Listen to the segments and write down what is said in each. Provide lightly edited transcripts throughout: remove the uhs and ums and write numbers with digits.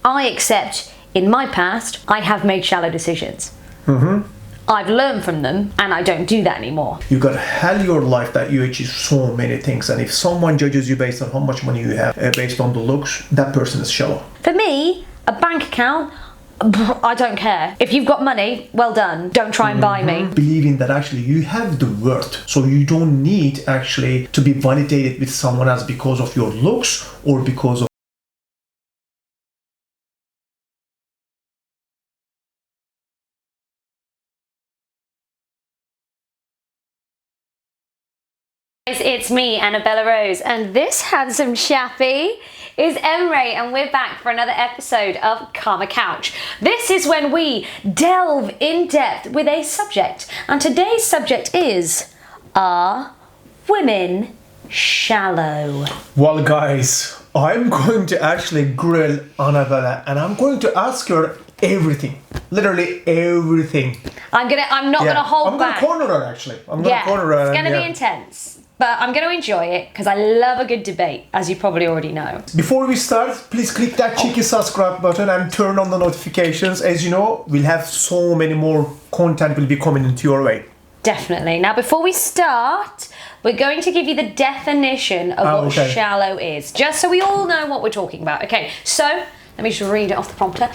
I accept in my past, I have made shallow decisions. I've learned from them and I don't do that anymore. You got hell your life that you achieve so many things, and if someone judges you based on how much money you have, based on the looks, that person is shallow. For me, a bank account, I don't care. If you've got money, well done. Don't try and buy me. Believing that actually you have the worth, so you don't need actually to be validated with someone else because of your looks or because of It's me, Annabella Rose, and this handsome chappie is Emre, and we're back for another episode of Karma Couch. This is when we delve in depth with a subject, and today's subject is, are women shallow? Well, guys, I'm going to actually grill Annabella, and I'm going to ask her everything, literally everything. I'm not gonna hold back. I'm gonna corner her actually. I'm gonna corner her. It's gonna be intense. But I'm going to enjoy it because I love a good debate, as you probably already know. Before we start, please click that cheeky subscribe button and turn on the notifications. As you know, we'll have so many more content will be coming into your way. Definitely. Now, before we start, we're going to give you the definition of what shallow is, just so we all know what we're talking about. Okay, so let me just read it off the prompter.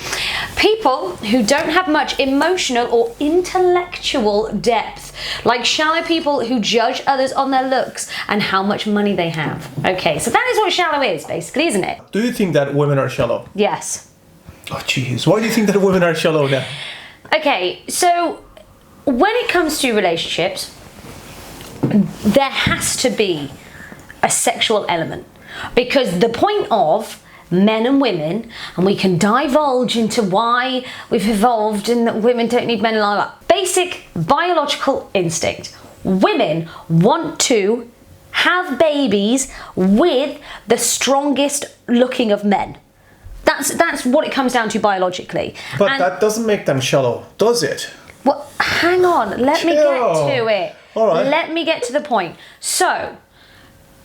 People who don't have much emotional or intellectual depth, like shallow people who judge others on their looks and how much money they have. Okay, so that is what shallow is, basically, isn't it? Do you think that women are shallow? Yes. Oh, jeez. Why do you think that women are shallow now? Okay, so when it comes to relationships, there has to be a sexual element. Because the point of men and women, and we can divulge into why we've evolved and that women don't need men like that. Basic biological instinct. Women want to have babies with the strongest looking of men. That's what it comes down to biologically. But that doesn't make them shallow, does it? Well, hang on, let me get to it. All right. Let me get to the point. So,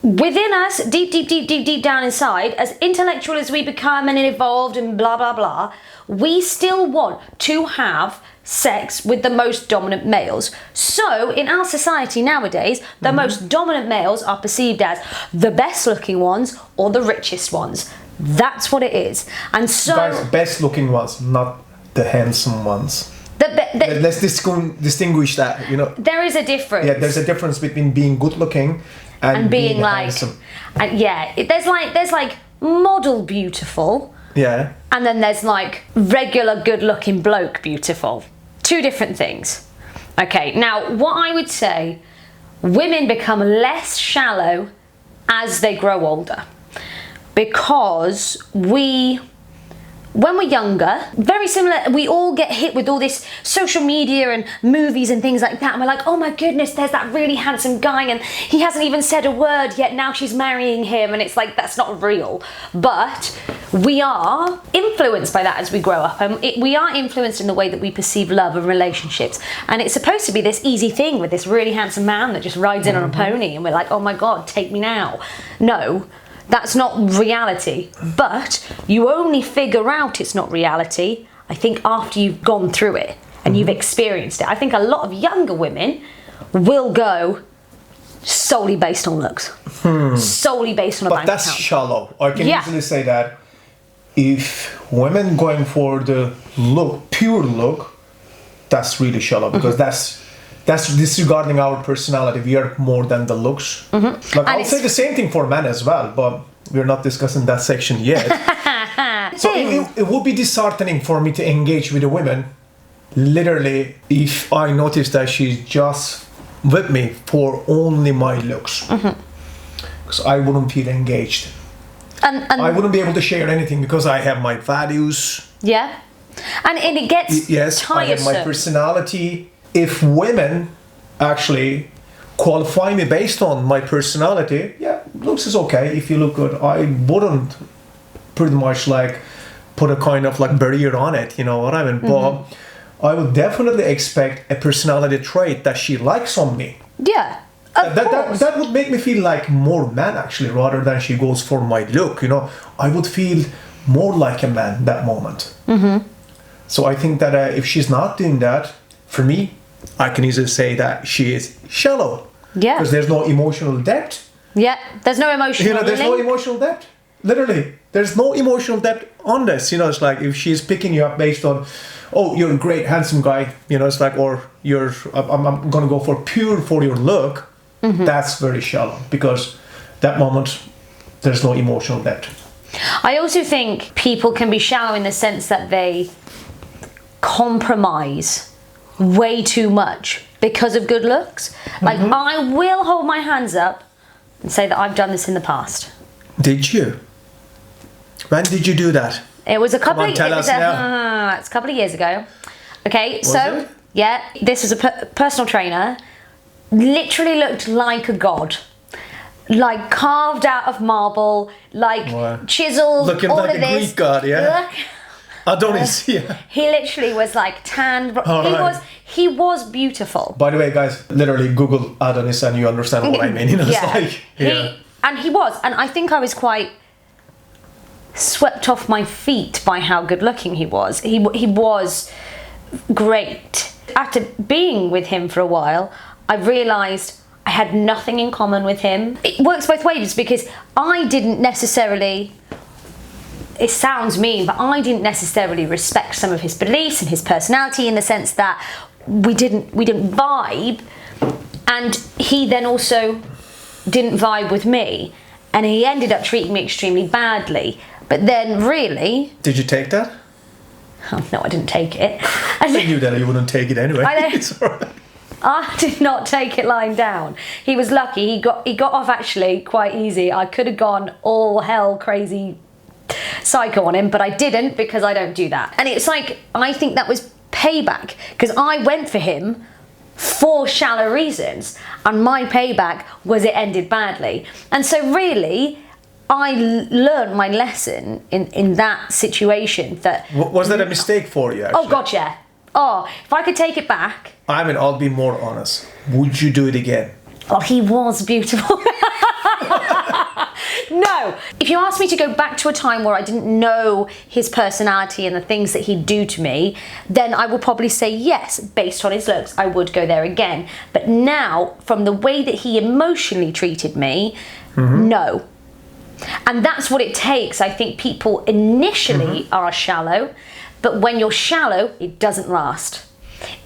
within us, deep down inside, as intellectual as we become and evolved and blah, blah, blah, we still want to have sex with the most dominant males. So, in our society nowadays, the most dominant males are perceived as the best looking ones or the richest ones. That's what it is. And so... Guys, best looking ones, not the handsome ones. Let's distinguish that, you know. There is a difference. Yeah, there's a difference between being good looking and being like handsome. And there's like model beautiful. Yeah. And then there's like regular good looking bloke beautiful. Two different things. Okay, now what I would say, women become less shallow as they grow older. Because when we're younger, very similar, we all get hit with all this social media and movies and things like that, and we're like, oh my goodness, there's that really handsome guy and he hasn't even said a word yet, now she's marrying him, and it's like, that's not real. But we are influenced by that as we grow up, and we are influenced in the way that we perceive love and relationships, and it's supposed to be this easy thing with this really handsome man that just rides in on a pony, and we're like, oh my god, take me now. No. That's not reality, but you only figure out it's not reality, I think, after you've gone through it and you've experienced it. I think a lot of younger women will go solely based on looks, solely based on a bank account. But that's shallow. I can easily say that if women going for the look, pure look, that's really shallow, because that's disregarding our personality. We are more than the looks. Like, I'll say the same thing for men as well, but we're not discussing that section yet. So it would be disheartening for me to engage with a woman, literally, if I notice that she's just with me for only my looks. Because I wouldn't feel engaged. And I wouldn't be able to share anything because I have my values. Yeah. And it gets tiresome. I have my personality. If women actually qualify me based on my personality, looks is okay. If you look good, I wouldn't pretty much like put a kind of like barrier on it, you know what I mean? But I would definitely expect a personality trait that she likes on me. Yeah. That would make me feel like more man actually, rather than she goes for my look, you know. I would feel more like a man that moment. So I think that if she's not doing that, for me, I can easily say that she is shallow. Yeah. Because there's no emotional depth. Yeah, there's no emotional There's no link. emotional depth. Literally, there's no emotional depth on this. It's like if she's picking you up based on, oh, you're a great, handsome guy. It's like, or I'm gonna go for your look. That's very shallow, because that moment there's no emotional depth. I also think people can be shallow in the sense that they compromise way too much because of good looks. Like, I will hold my hands up and say that I've done this in the past. Did you? When did you do that? It was a couple Come on, of tell us now. it's a couple of years ago. Okay, Was so it? yeah, this was a personal trainer. Literally looked like a god. Like carved out of marble, like Wow. chiseled, Looking all like of a this. Greek god, yeah. Look, Adonis, yeah. he literally was like tan. Alright. He was beautiful. By the way, guys, literally Google Adonis and you understand what I mean. It's like, yeah. He was, and I think I was quite swept off my feet by how good looking he was. He was great. After being with him for a while, I realised I had nothing in common with him. It works both ways, because I didn't necessarily, it sounds mean, but I didn't necessarily respect some of his beliefs and his personality, in the sense that we didn't vibe, and he then also didn't vibe with me, and he ended up treating me extremely badly. But then really, Did you take that? oh, no, I didn't take it. I knew that you wouldn't take it anyway. I know. It's alright. I did not take it lying down. He was lucky. He got off actually quite easy. I could have gone all hell crazy psycho on him, but I didn't, because I don't do that. And it's like, I think that was payback, because I went for him for shallow reasons, and my payback was it ended badly. And so really, I learned my lesson in that situation. That Was that a mistake for you, actually? oh god, yeah. Oh, if I could take it back. I mean, I'll be more honest. Would you do it again? Oh, he was beautiful. No. If you asked me to go back to a time where I didn't know his personality and the things that he'd do to me, then I will probably say yes, based on his looks, I would go there again. But now, from the way that he emotionally treated me, no. And that's what it takes. I think people initially are shallow, but when you're shallow, it doesn't last.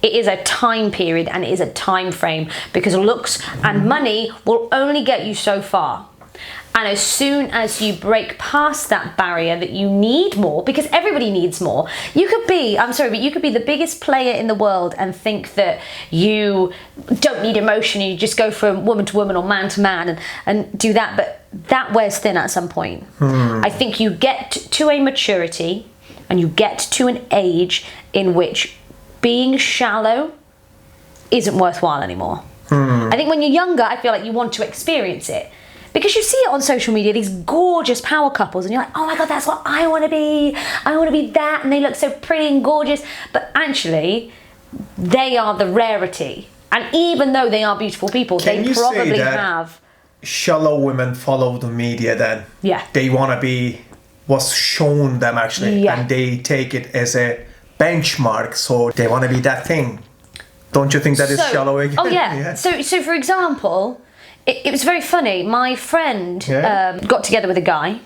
It is a time period, and it is a time frame, because looks and money will only get you so far. And as soon as you break past that barrier that you need more, because everybody needs more. You could be, I'm sorry, but you could be the biggest player in the world and think that you don't need emotion, you just go from woman to woman or man to man and do that, but that wears thin at some point. I think you get to a maturity and you get to an age in which being shallow isn't worthwhile anymore. I think when you're younger, I feel like you want to experience it. Because you see it on social media, these gorgeous power couples, and you're like, oh my God, that's what I want to be. I want to be that, and they look so pretty and gorgeous. But actually, they are the rarity. And even though they are beautiful people, Can they you probably say that have... shallow women follow the media then? Yeah. They want to be what's shown them, actually. Yeah. And they take it as a benchmark, so they want to be that thing. Don't you think that is shallow again? Oh, yeah. So for example... It was very funny. My friend got together with a guy,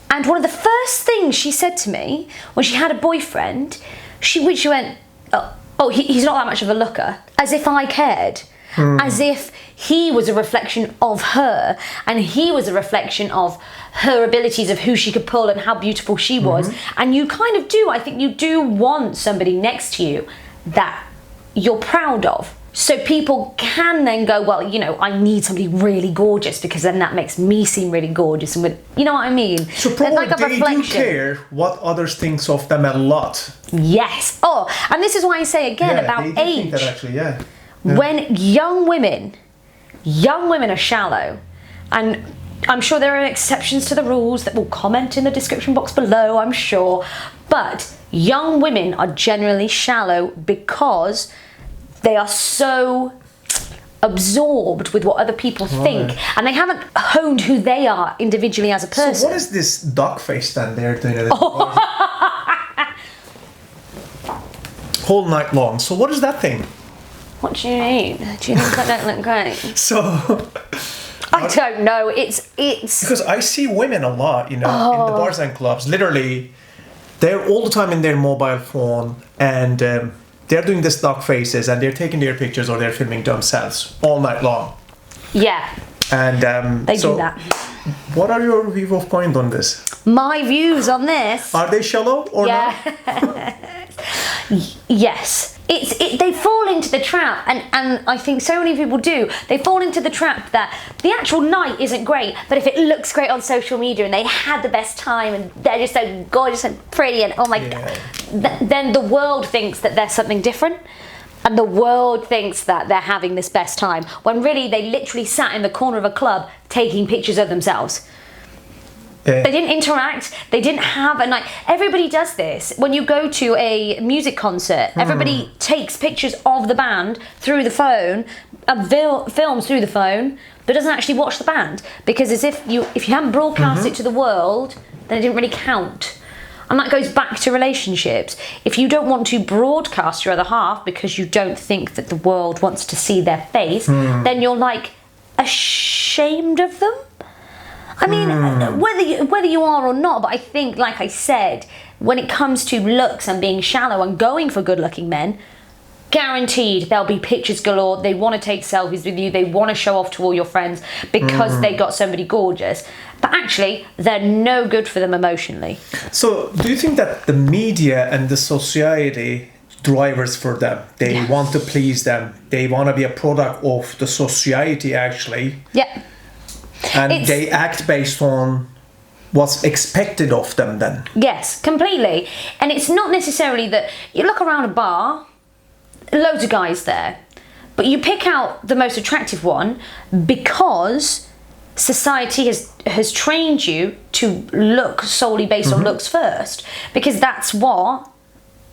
and one of the first things she said to me when she had a boyfriend, she went, oh, he's not that much of a looker, as if I cared. As if he was a reflection of her, and he was a reflection of her abilities, of who she could pull and how beautiful she was. And you kind of do, I think you do want somebody next to you that you're proud of. So people can then go, well, you know, I need somebody really gorgeous, because then that makes me seem really gorgeous. And you know what I mean? So probably like they do care what others think of them a lot. Yes. Oh, and this is why I say again about they do age. Think that actually, yeah. When young women are shallow, and I'm sure there are exceptions to the rules that will comment in the description box below, I'm sure, but young women are generally shallow because they are so absorbed with what other people think, and they haven't honed who they are individually as a person. So what is this duck face then they're doing whole night long? So what is that thing? What do you mean? Do you think I don't look great? So I don't know. It's because I see women a lot, in the bars and clubs. Literally, they're all the time in their mobile phone, and they're doing this duck faces, and they're taking their pictures or they're filming themselves all night long. Yeah. And they do that. What are your views of point on this? My views on this. Are they shallow or not? Yes. They fall into the trap, and I think so many people do. They fall into the trap that the actual night isn't great, but if it looks great on social media and they had the best time and they're just so gorgeous and pretty and oh my god, then the world thinks that they're something different. And the world thinks that they're having this best time, when really they literally sat in the corner of a club taking pictures of themselves. They didn't interact. They didn't have a night. Everybody does this. When you go to a music concert, everybody takes pictures of the band through the phone, films through the phone, but doesn't actually watch the band, because as if you hadn't broadcast it to the world, then it didn't really count. And that goes back to relationships. If you don't want to broadcast your other half because you don't think that the world wants to see their face, then you're like ashamed of them. I mean, whether you are or not, but I think, like I said, when it comes to looks and being shallow and going for good-looking men, guaranteed there'll be pictures galore. They want to take selfies with you. They want to show off to all your friends because they got somebody gorgeous. But actually, they're no good for them emotionally. So, do you think that the media and the society drivers for them? They want to please them. They want to be a product of the society, actually. Yeah. And they act based on what's expected of them then. Yes, completely. And it's not necessarily that you look around a bar, loads of guys there, but you pick out the most attractive one because society has trained you to look solely based on looks first, because that's what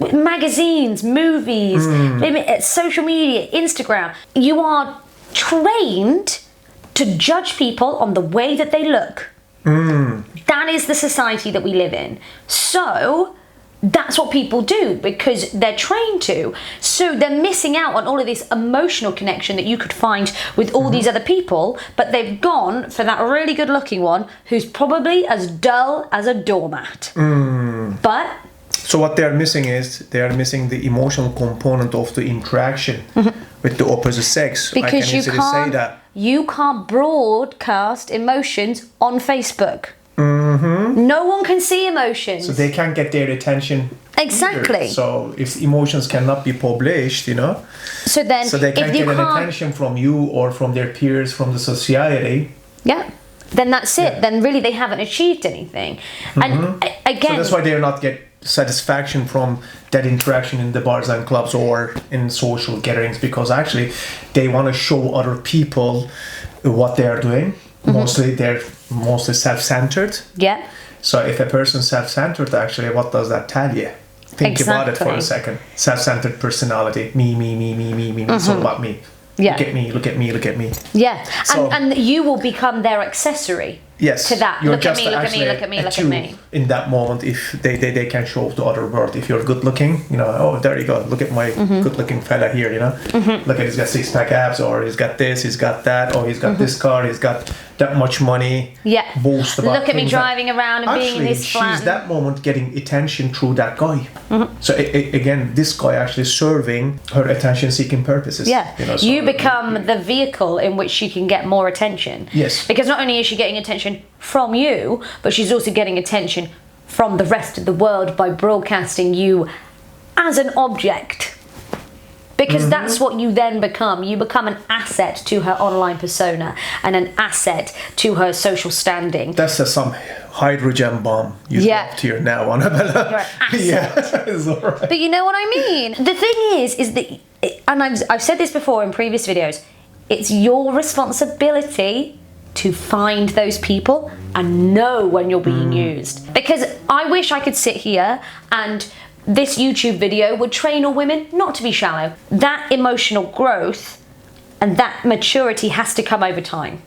magazines, movies, social media, Instagram, you are trained to judge people on the way that they look. That is the society that we live in. So that's what people do because they're trained to. So they're missing out on all of this emotional connection that you could find with all these other people, but they've gone for that really good looking one who's probably as dull as a doormat. But so what they're missing is they are missing the emotional component of the interaction with the opposite sex. Because I can easily say that. You can't broadcast emotions on Facebook. No one can see emotions. So they can't get their attention. Exactly. Either. So if emotions cannot be published, So they can't get an attention from you or from their peers, from the society. Yeah. Then that's it. Yeah. Then really they haven't achieved anything. And again, so that's why they're not get satisfaction from that interaction in the bars and clubs or in social gatherings, because actually they want to show other people what they are doing. Mostly they're self-centered. Yeah. So if a person's self-centered, actually, what does that tell you? Think about it for a second. Self-centered personality. Me. It's all about me. Yeah. Look at me. Yeah. So, and you will become their accessory. Yes. To that. You're Look at just me, look at me, look at me, look at me. In that moment, if they can show the other world, if you're good looking, oh, there you go. Look at my good looking fella here, Look at, he's got 6-pack abs, or he's got this, he's got that, or he's got this car, he's got that much money. Yeah. Boast about look at me driving around and being in this flat. She's that moment getting attention through that guy. So again, this guy actually serving her attention-seeking purposes. Yeah. So you become the vehicle in which she can get more attention. Yes. Because not only is she getting attention from you, but she's also getting attention from the rest of the world by broadcasting you as an object. Because that's what you then become. You become an asset to her online persona and an asset to her social standing. That's some hydrogen bomb you dropped here now, Annabella. You're an asset. Yeah, it's all right. But you know what I mean? The thing is that, and I've said this before in previous videos, it's your responsibility to find those people and know when you're being used. Because I wish I could sit here and this YouTube video would train all women not to be shallow. That emotional growth And that maturity has to come over time.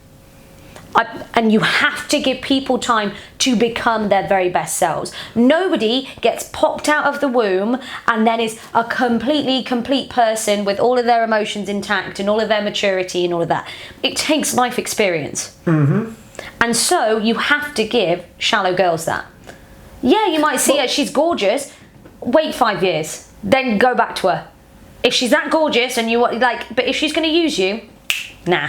And you have to give people time to become their very best selves. Nobody gets popped out of the womb and then is a complete person with all of their emotions intact and all of their maturity and all of that. It takes life experience. Mm-hmm. And so you have to give shallow girls that. Yeah, you might see her, she's gorgeous. Wait 5 years, then go back to her. If she's that gorgeous and you want, like, but if she's going to use you, nah.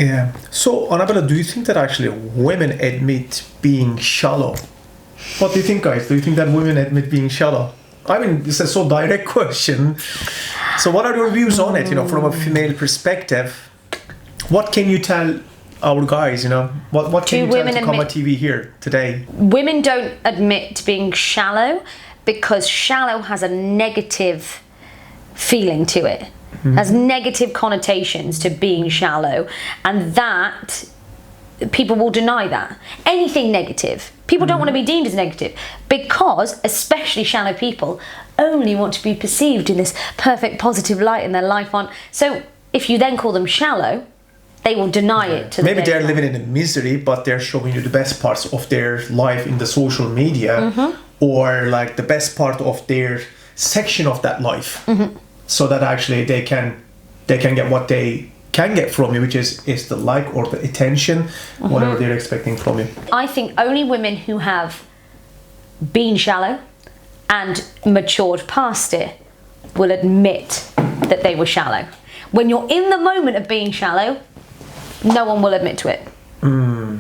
Yeah. So, Annabella, do you think that actually women admit being shallow? What do you think, guys? Do you think that women admit being shallow? I mean, this is a so direct question. So, what are your views on it? You know, from a female perspective, what can you tell our guys? You know, what can you tell to Kama TV here today? Women don't admit to being shallow because shallow has a negative feeling to it. Has negative connotations to being shallow, and that people will deny that. Anything negative, people don't want to be deemed as negative, because especially shallow people only want to be perceived in this perfect positive light in their life. So if you then call them shallow, they will deny it to maybe they're living in a misery, but they're showing you the best parts of their life in the social media, or like the best part of their section of that life. So that actually they can get what they can get from you, which is the like or the attention, whatever they're expecting from you. I think only women who have been shallow and matured past it will admit that they were shallow. When you're in the moment of being shallow, no one will admit to it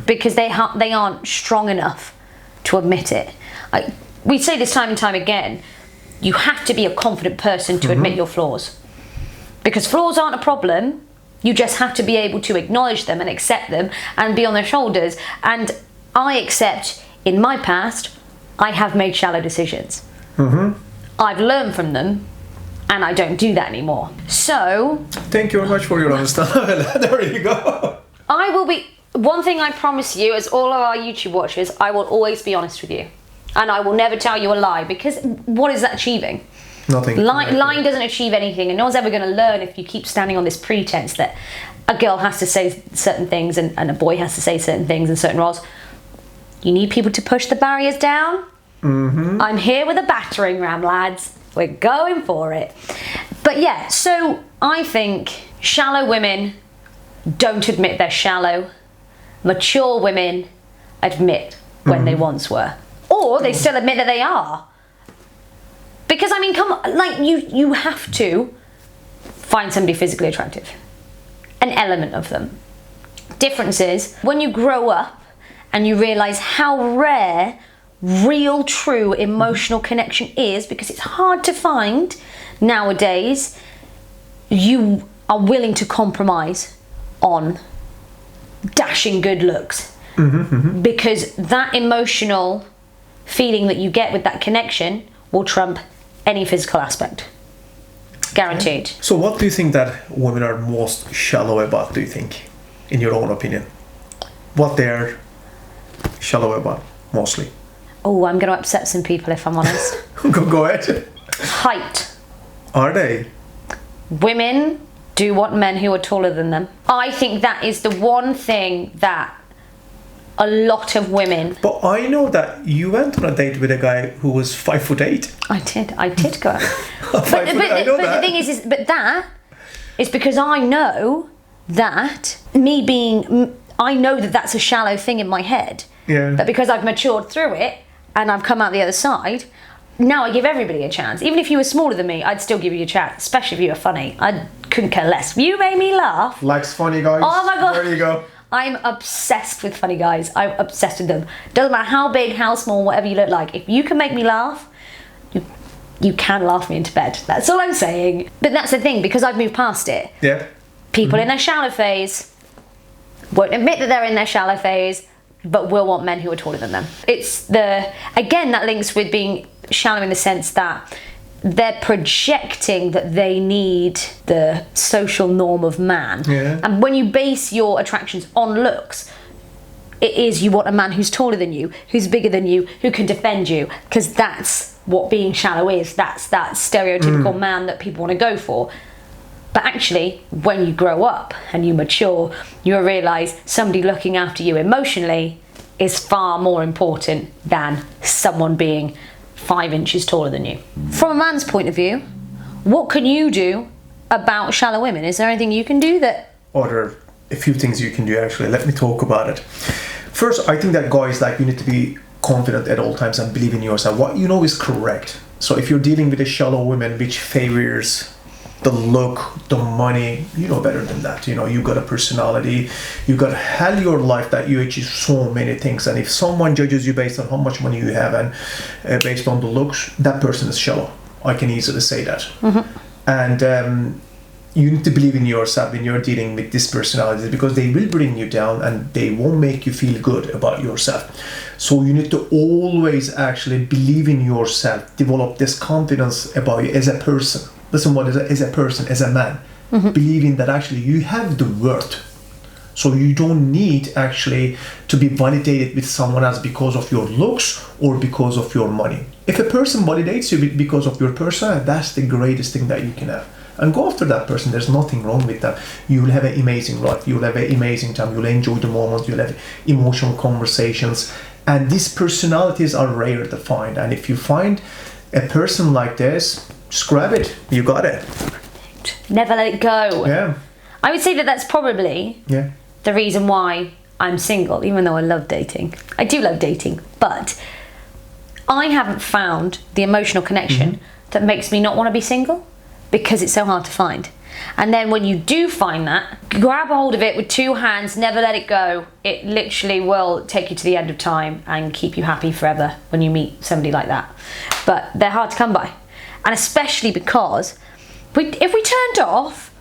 because they aren't strong enough to admit it. We say this time and time again. You have to be a confident person to admit your flaws. Because flaws aren't a problem. You just have to be able to acknowledge them and accept them and be on their shoulders. And I accept, in my past, I have made shallow decisions. I've learned from them and I don't do that anymore. So... Thank you very much for your understanding. There you go. I will be... One thing I promise you, as all of our YouTube watchers, I will always be honest with you. And I will never tell you a lie, because what is that achieving? Nothing. Lying doesn't achieve anything, and no one's ever going to learn if you keep standing on this pretense that a girl has to say certain things and a boy has to say certain things in certain roles. You need people to push the barriers down. I'm here with a battering ram, lads. We're going for it. But yeah, so I think shallow women don't admit they're shallow. Mature women admit when they once were. Or they still admit that they are. Because, I mean, come on, like, you have to find somebody physically attractive. An element of them. Difference is, when you grow up and you realise how rare real, true emotional connection is, because it's hard to find nowadays, you are willing to compromise on dashing good looks. Because that emotional feeling that you get with that connection will trump any physical aspect. Guaranteed. So what do you think that women are most shallow about, do you think, in your own opinion? What they're shallow about, mostly? Oh, I'm going to upset some people if I'm honest. Go ahead. Height. Are they? Women do want men who are taller than them. I think that is the one thing that a lot of women... But I know that you went on a date with a guy who was 5'8". I did go out. but the thing is that is because I know that I know that that's a shallow thing in my head. Yeah. That because I've matured through it and I've come out the other side, now I give everybody a chance. Even if you were smaller than me, I'd still give you a chance, especially if you were funny. I couldn't care less. You made me laugh. Likes funny guys. Oh my God. There you go. I'm obsessed with funny guys. I'm obsessed with them. Doesn't matter how big, how small, whatever you look like. If you can make me laugh, you can laugh me into bed. That's all I'm saying. But that's the thing, because I've moved past it. Yeah. People in their shallow phase won't admit that they're in their shallow phase, but will want men who are taller than them. Again, that links with being shallow in the sense that they're projecting that they need the social norm of man. Yeah. And when you base your attractions on looks, it is you want a man who's taller than you, who's bigger than you, who can defend you, because that's what being shallow is. That's that stereotypical man that people want to go for. But actually, when you grow up and you mature, you'll realise somebody looking after you emotionally is far more important than someone being 5 inches taller than you. From a man's point of view, what can you do about shallow women? Is there anything you can do that... Or there are a few things you can do, actually. Let me talk about it. First, I think that guys, like, you need to be confident at all times and believe in yourself. What you know is correct. So if you're dealing with a shallow woman which favors the look, the money, you know better than that. You know, you got a personality, you got hell your life that you achieve so many things. And if someone judges you based on how much money you have and based on the looks, that person is shallow. I can easily say that. And you need to believe in yourself when you're dealing with this personality, because they will bring you down and they won't make you feel good about yourself. So you need to always actually believe in yourself, develop this confidence about you as a person. Listen, what is as a person, as a man, believing that actually you have the worth. So you don't need actually to be validated with someone else because of your looks or because of your money. If a person validates you because of your personality, that's the greatest thing that you can have. And go after that person. There's nothing wrong with that. You'll have an amazing life. You'll have an amazing time. You'll enjoy the moment. You'll have emotional conversations. And these personalities are rare to find. And if you find a person like this, just grab it. You got it. Never let it go. Yeah. I would say that that's probably the reason why I'm single, even though I love dating. I do love dating, but I haven't found the emotional connection that makes me not want to be single, because it's so hard to find. And then when you do find that, grab a hold of it with 2 hands, never let it go. It literally will take you to the end of time and keep you happy forever when you meet somebody like that. But they're hard to come by. And especially because if we turned off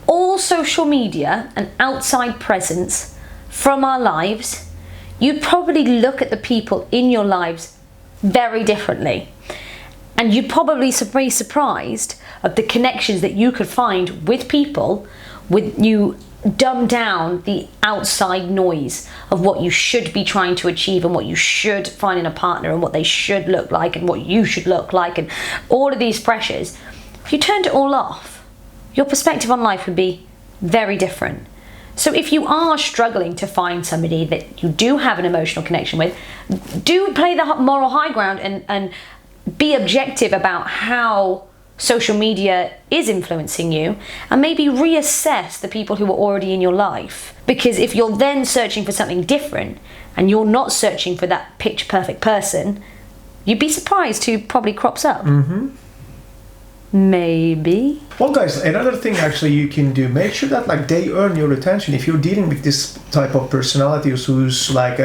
all social media and outside presence from our lives, you'd probably look at the people in your lives very differently. And you'd probably be surprised of the connections that you could find with people with you dumb down the outside noise of what you should be trying to achieve and what you should find in a partner and what they should look like and what you should look like and all of these pressures. If you turned it all off, your perspective on life would be very different. So if you are struggling to find somebody that you do have an emotional connection with, do play the moral high ground and be objective about how social media is influencing you, and maybe reassess the people who are already in your life. Because if you're then searching for something different and you're not searching for that picture perfect person, you'd be surprised who probably crops up. Maybe. Well, guys, another thing actually you can do, make sure that like they earn your attention. If you're dealing with this type of personality who's like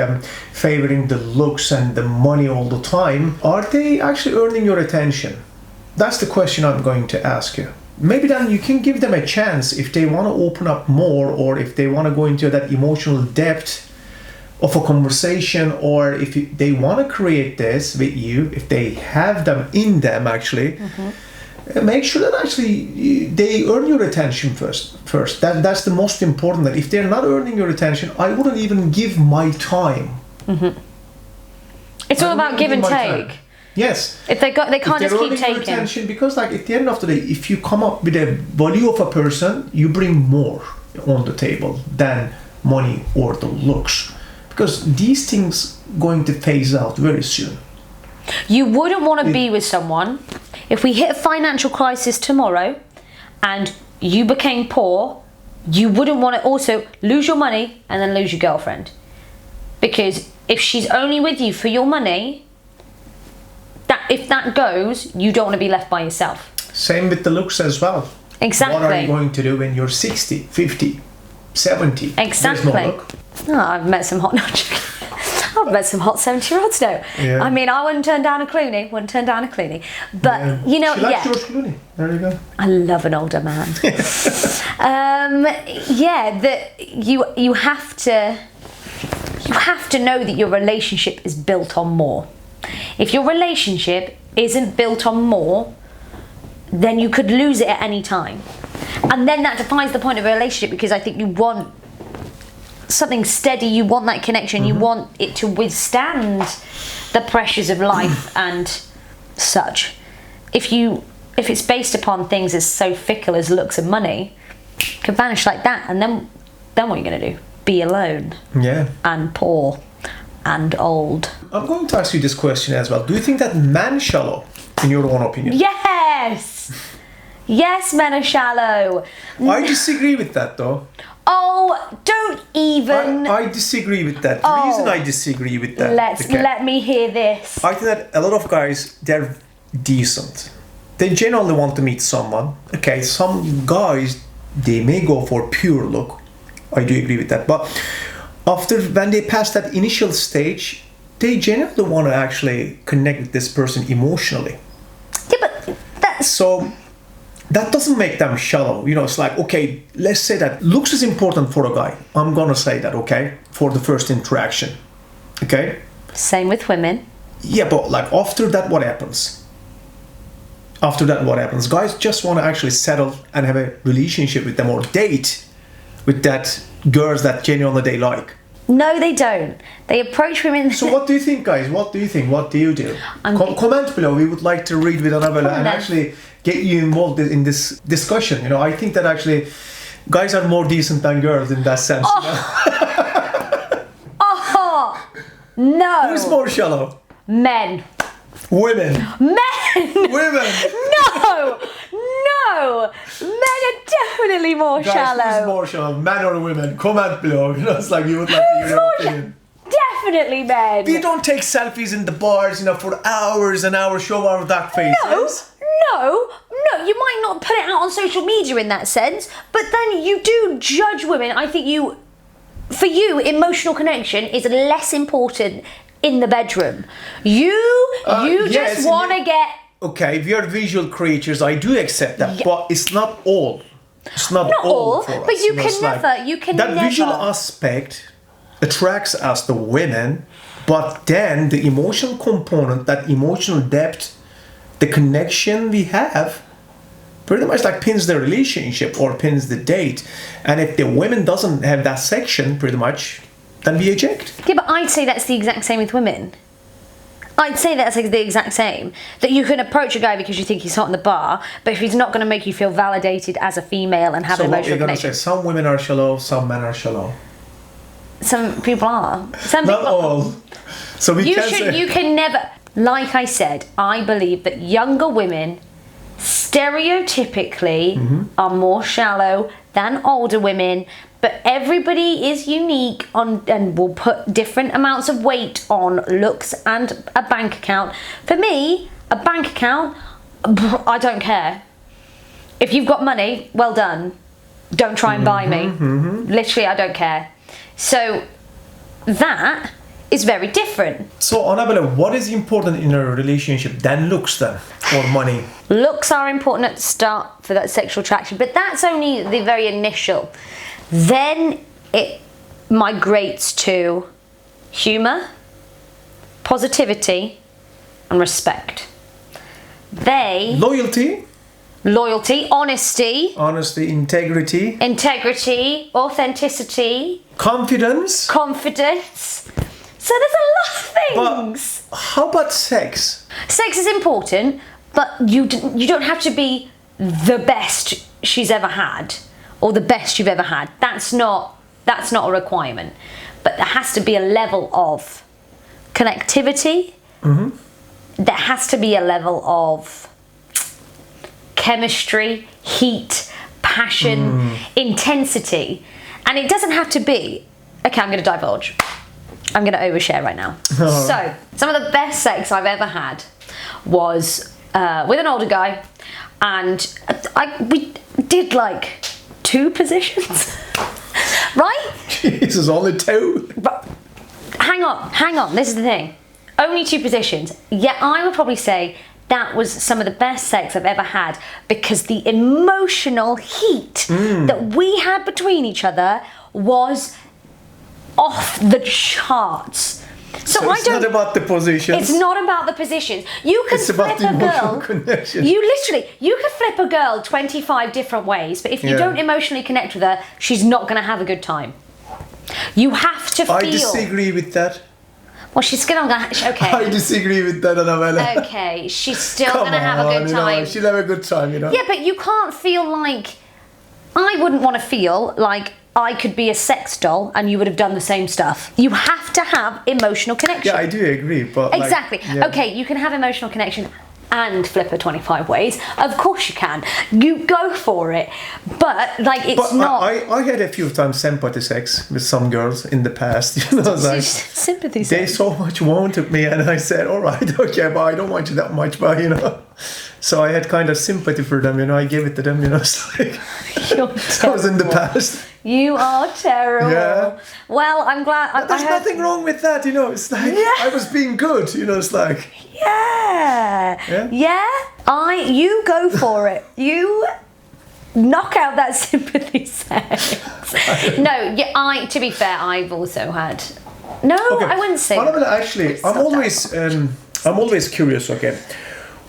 favoring the looks and the money all the time, are they actually earning your attention? That's the question I'm going to ask you. Maybe then you can give them a chance if they want to open up more, or if they want to go into that emotional depth of a conversation, or if they want to create this with you, if they have them in them actually. Make sure that actually they earn your attention first. That's the most important. That if they're not earning your attention, I wouldn't even give my time. It's all about give and take. Time. Yes. If they can't just keep taking. Attention, because like at the end of the day, if you come up with a value of a person, you bring more on the table than money or the looks, because these things going to phase out very soon. You wouldn't want to be with someone if we hit a financial crisis tomorrow and you became poor. You wouldn't want to also lose your money and then lose your girlfriend, because if she's only with you for your money, if that goes, you don't want to be left by yourself. Same with the looks as well. Exactly. What are you going to do when you're 60, 50, 70? Exactly. There's no look. Oh, I've met some hot 70-year-olds now. Yeah. I mean, I wouldn't turn down a Clooney. But you know, she likes George Clooney. There you go. I love an older man. You have to know that your relationship is built on more. If your relationship isn't built on more, then you could lose it at any time. And then that defines the point of a relationship, because I think you want something steady, you want that connection, you want it to withstand the pressures of life and such. If you if it's based upon things as so fickle as looks and money, can vanish like that, and then what are you going to do? Be alone. Yeah. And poor and old. I'm going to ask you this question as well. Do you think that men shallow, in your own opinion? Yes! Yes, men are shallow. I disagree with that, though. Oh, don't even. I disagree with that. The reason I disagree with that. Let me hear this. I think that a lot of guys, they're decent. They genuinely want to meet someone. Okay, some guys, they may go for pure look. I do agree with that. But when they pass that initial stage, they genuinely want to actually connect with this person emotionally. Yeah, but that's... So that doesn't make them shallow. You know, it's like, okay, let's say that looks is important for a guy. I'm gonna say that, okay? For the first interaction. Okay? Same with women. Yeah, but like after that, what happens? After that, what happens? Guys just want to actually settle and have a relationship with them or date with that girls that genuinely they like. No, they don't. They approach women... So what do you think, guys? What do you think? What do you do? Comment below. We would like to read with Annabella and actually get you involved in this discussion. You know, I think that actually guys are more decent than girls in that sense. Oh, oh no. Who's more shallow? Men. Women. Men. Women. No. No. Men are definitely more shallow. Guys, who's more shallow? Men or women? Comment below. You know, it's like you would like to hear your opinion. Definitely men. We don't take selfies in the bars, you know, for hours and hours, show our dark faces. No, you might not put it out on social media in that sense, but then you do judge women. I think for you, emotional connection is less important in the bedroom. You just want to get... Okay, we are visual creatures, I do accept that, but it's not all. It's not all for us. But you can never, that visual aspect attracts us, the women, but then the emotional component, that emotional depth, the connection we have, pretty much like pins the relationship or pins the date. And if the women doesn't have that section, pretty much, then we eject. Yeah, but I'd say that's the exact same with women. I'd say that's the exact same. That you can approach a guy because you think he's hot in the bar, but if he's not going to make you feel validated as a female and have an emotional connection. So what you're going to say, some women are shallow, some men are shallow. Some people are. Not all. So you can never... Like I said, I believe that younger women stereotypically are more shallow than older women, but everybody is unique and will put different amounts of weight on looks and a bank account. For me, a bank account, I don't care. If you've got money, well done. Don't try and buy me. Literally, I don't care. So that is very different. So Annabella, what is important in a relationship than looks then, or money? Looks are important at the start for that sexual attraction, but that's only the very initial. Then it migrates to humour, positivity, and respect. Loyalty, honesty, integrity, authenticity, confidence. So there's a lot of things. But how about sex? Sex is important, but you don't have to be the best she's ever had or the best you've ever had. That's not a requirement. But there has to be a level of connectivity. There has to be a level of chemistry, heat, passion, intensity. And it doesn't have to be, okay, I'm going to divulge. I'm going to overshare right now. So, some of the best sex I've ever had was with an older guy, and we did like 2 positions, right? Jesus, only 2? But hang on, this is the thing. Only 2 positions. Yet I would probably say that was some of the best sex I've ever had, because the emotional heat that we had between each other was off the charts. So it's not about the positions. It's not about the positions. You can flip a girl. Connection. You can flip a girl 25 different ways, but if you don't emotionally connect with her, she's not going to have a good time. You have to feel. I disagree with that. Well, she's still gonna. Okay. I disagree with that, Annabella. Okay, she's still gonna have a good time. She'll have a good time, Yeah, but you can't feel like. I wouldn't want to feel like I could be a sex doll and you would have done the same stuff. You have to have emotional connection. Yeah, I do agree, but exactly. Okay, you can have emotional connection and flip her 25 ways. Of course you can. You go for it. But it's not. I had a few times sympathy sex with some girls in the past. You know, sympathy sex. They so much wanted me, and I said, all right, okay, but I don't want you that much, but So I had kind of sympathy for them, I gave it to them, it's like that was in the past. You are terrible. Yeah. Well, I'm glad. There's nothing wrong with that, it's like I was being good, it's like. Yeah. You go for it. You knock out that sympathy sex. No, to be fair, I've also had. No, okay. I wouldn't say. Actually, I'm always curious. Okay.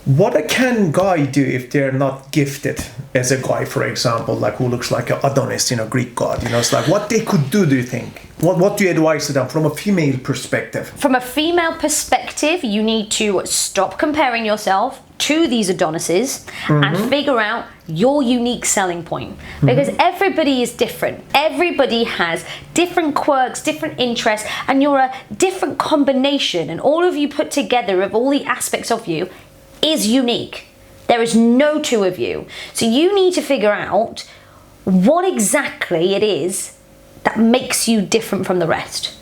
What can guy do if they're not gifted as a guy, for example, like who looks like an Adonis, Greek god? It's like what they could do you think? What do you advise to them from a female perspective? From a female perspective, you need to stop comparing yourself to these Adonises and figure out your unique selling point. Because everybody is different. Everybody has different quirks, different interests, and you're a different combination. And all of you put together of all the aspects of you is unique. There is no two of you. So you need to figure out what exactly it is that makes you different from the rest.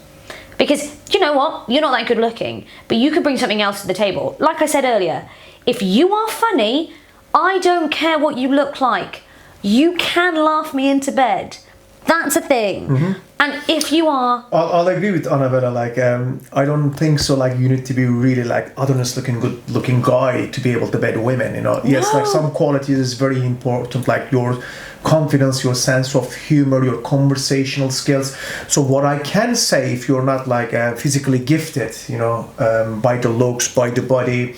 Because you know what? You're not that good looking, but you could bring something else to the table. Like I said earlier, if you are funny, I don't care what you look like. You can laugh me into bed. That's a thing. And if you are... I'll agree with Annabella. I don't think so. You need to be really Adonis good looking guy to be able to bed women, Yes, some qualities is very important, like your confidence, your sense of humor, your conversational skills. So what I can say, if you're not physically gifted, by the looks, by the body,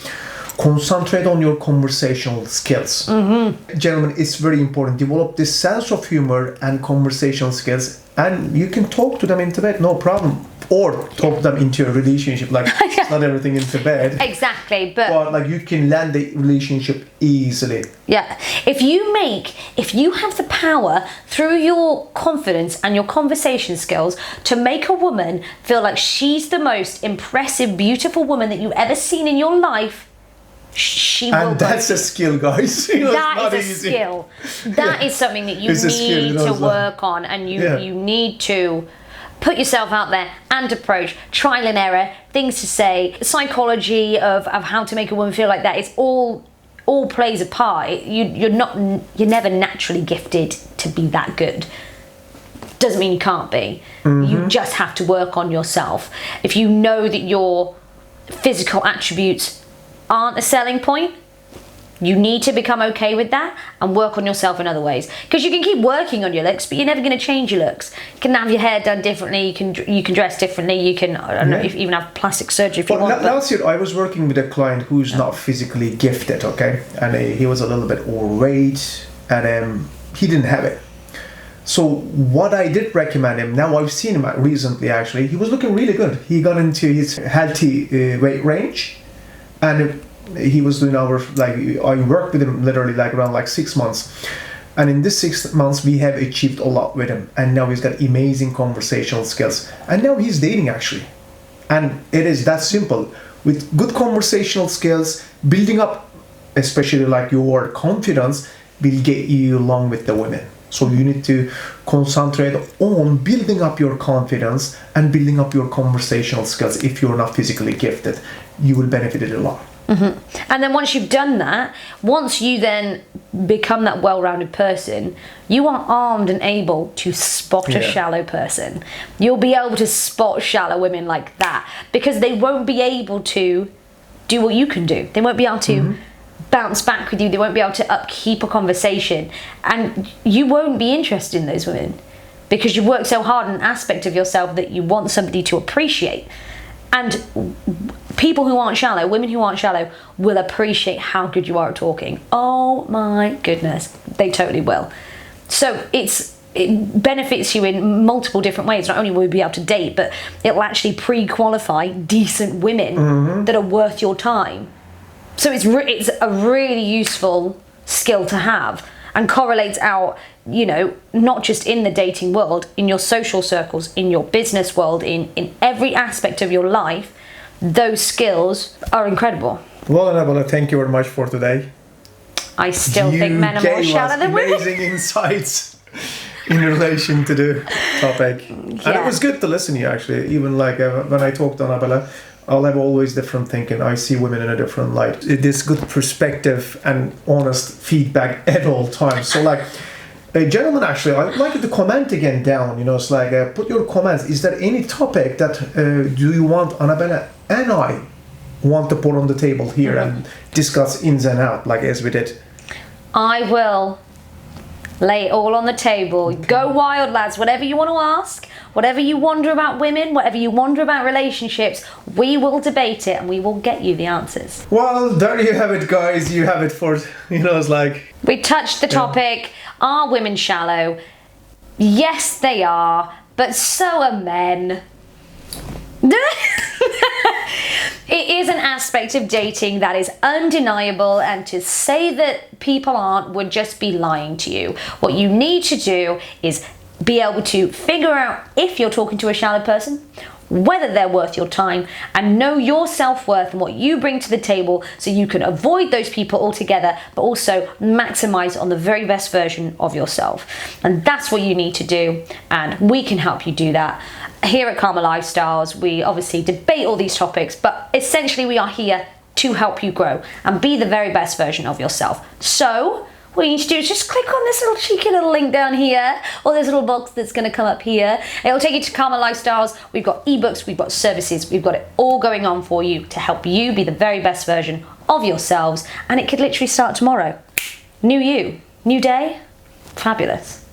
concentrate on your conversational skills. Gentlemen, it's very important. Develop this sense of humor and conversational skills, and you can talk to them into bed, no problem. Or talk them into a relationship. It's not everything into bed. Exactly, but you can land the relationship easily. Yeah. If you have the power through your confidence and your conversation skills to make a woman feel like she's the most impressive, beautiful woman that you've ever seen in your life, she will. And that's a skill, guys. That is a skill. That is something that you need to work on, and you need to put yourself out there and approach, trial and error, things to say, psychology of how to make a woman feel like that. It's all plays a part. You're never naturally gifted to be that good. Doesn't mean you can't be. You just have to work on yourself. If you know that your physical attributes aren't a selling point, you need to become okay with that and work on yourself in other ways. Because you can keep working on your looks, but you're never going to change your looks. You can have your hair done differently. You can dress differently. You can even have plastic surgery if you want. Last year I was working with a client who's not physically gifted, okay, and he was a little bit overweight, and he didn't have it. So what I did recommend him, now I've seen him recently actually, he was looking really good. He got into his healthy weight range, and he was doing I worked with him literally around 6 months, and in this 6 months we have achieved a lot with him, and now he's got amazing conversational skills, and now he's dating actually, and it is that simple. With good conversational skills, building up especially your confidence will get you along with the women. So you need to concentrate on building up your confidence and building up your conversational skills. If you're not physically gifted, you will benefit it a lot. And then once you've done that, once you then become that well-rounded person, you are armed and able to spot a shallow person. You'll be able to spot shallow women like that, because they won't be able to do what you can do. They won't be able to bounce back with you. They won't be able to upkeep a conversation, and you won't be interested in those women because you work so hard on an aspect of yourself that you want somebody to appreciate. And people who aren't shallow, women who aren't shallow, will appreciate how good you are at talking. Oh my goodness, they totally will. So it's it benefits you in multiple different ways. Not only will you be able to date, but it'll actually pre-qualify decent women that are worth your time. So it's a really useful skill to have, and correlates out, you know, not just in the dating world, in your social circles, in your business world, in every aspect of your life. Those skills are incredible. Well, Annabella, thank you very much for today. I still think men are more shallow than women. Amazing insights in relation to the topic. Yeah. And it was good to listen to you, actually. Even like when I talked to Annabella, I'll have always different thinking. I see women in a different light. This good perspective and honest feedback at all times. So like, gentlemen, actually, I'd like you to comment again down. You know, it's like, put your comments. Is there any topic that do you want Annabella and I want to put on the table here and discuss ins and out, like as we did? I will lay it all on the table. Okay. Go wild, lads. Whatever you want to ask, whatever you wonder about women, whatever you wonder about relationships, we will debate it and we will get you the answers. Well, there you have it, guys. You have it for, you know, it's like... We touched the topic. Yeah. Are women shallow? Yes, they are, but so are men. It is an aspect of dating that is undeniable, and to say that people aren't would just be lying to you. What you need to do is be able to figure out if you're talking to a shallow person, whether they're worth your time, and know your self-worth and what you bring to the table, so you can avoid those people altogether, but also maximize on the very best version of yourself. And that's what you need to do, and we can help you do that. Here at Kamalifestyles, we obviously debate all these topics, but essentially we are here to help you grow and be the very best version of yourself. So what you need to do is just click on this little cheeky little link down here, or this little box that's going to come up here. It'll take you to Kamalifestyles. We've got ebooks, we've got services, we've got it all going on for you to help you be the very best version of yourselves, and it could literally start tomorrow. New you, new day, fabulous.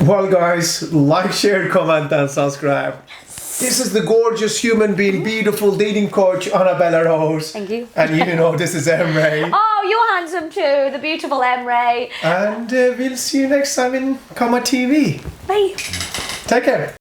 Well, guys, like, share, comment, and subscribe. This is the gorgeous human being, beautiful dating coach, Annabella Rose. Thank you. And you know, this is Emre. Oh, you're handsome too, the beautiful Emre. And we'll see you next time in Kama TV. Bye. Take care.